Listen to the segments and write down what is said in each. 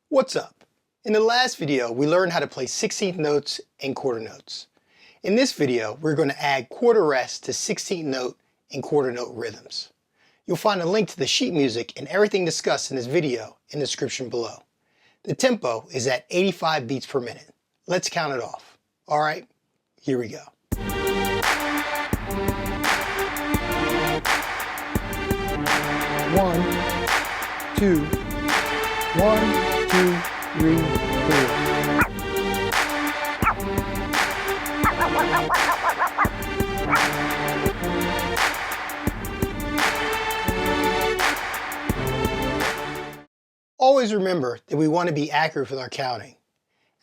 What's up? In the last video, we learned how to play 16th notes and quarter notes. In this video, we're going to add quarter rests to 16th note and quarter note rhythms. You'll find a link to the sheet music and everything discussed in this video in the description below. The tempo is at 85 beats per minute. Let's count it off. All right, here we go. 1, 2, 1, 2, 3, 4. Always remember that we want to be accurate with our counting.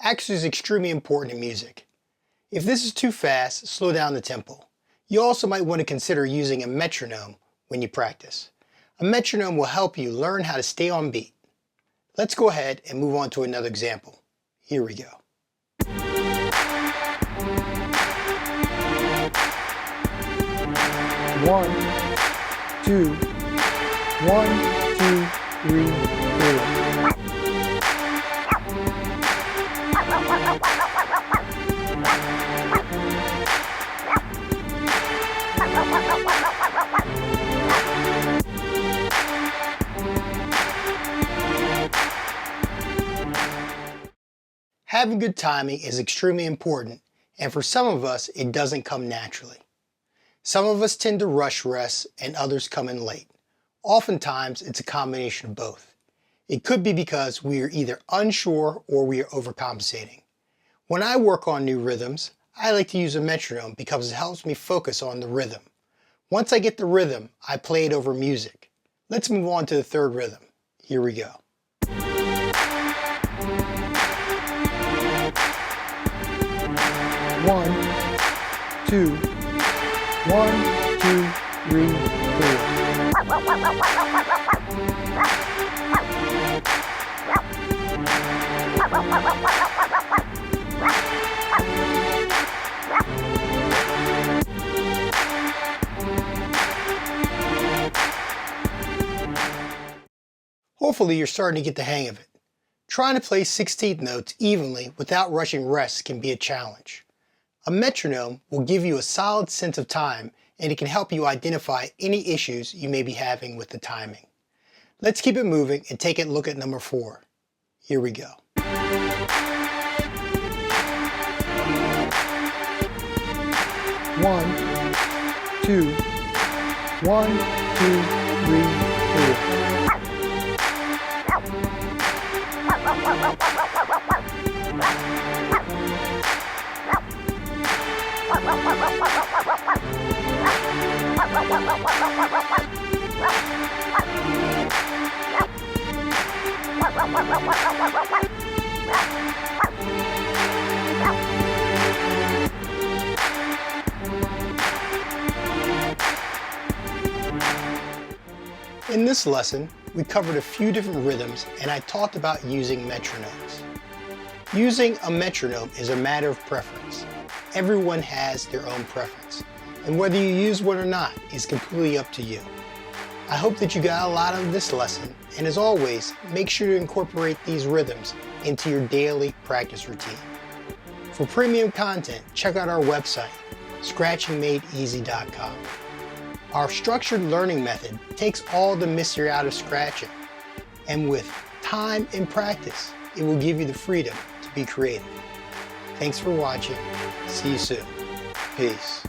Accuracy is extremely important in music. If this is too fast, slow down the tempo. You also might want to consider using a metronome when you practice. A metronome will help you learn how to stay on beat. Let's go ahead and move on to another example. Here we go. 1, 2, 1, 2, 3, 4. Having good timing is extremely important, and for some of us, it doesn't come naturally. Some of us tend to rush rests and others come in late. Oftentimes, it's a combination of both. It could be because we are either unsure or we are overcompensating. When I work on new rhythms, I like to use a metronome because it helps me focus on the rhythm. Once I get the rhythm, I play it over music. Let's move on to the third rhythm. Here we go. 1, 2, 1, 2, 3, 4. Hopefully you're starting to get the hang of it. Trying to play 16th notes evenly without rushing rests can be a challenge. A metronome will give you a solid sense of time, and it can help you identify any issues you may be having with the timing. Let's keep it moving and take a look at number 4. Here we go. 1, 2, 1, 2, 3, 4. In this lesson, we covered a few different rhythms and I talked about using metronomes. Using a metronome is a matter of preference. Everyone has their own preference, and whether you use one or not is completely up to you. I hope that you got a lot out of this lesson, and as always, make sure to incorporate these rhythms into your daily practice routine. For premium content, check out our website, scratchingmadeeasy.com. Our structured learning method takes all the mystery out of scratching, and with time and practice, it will give you the freedom to be creative. Thanks for watching. See you soon. Peace.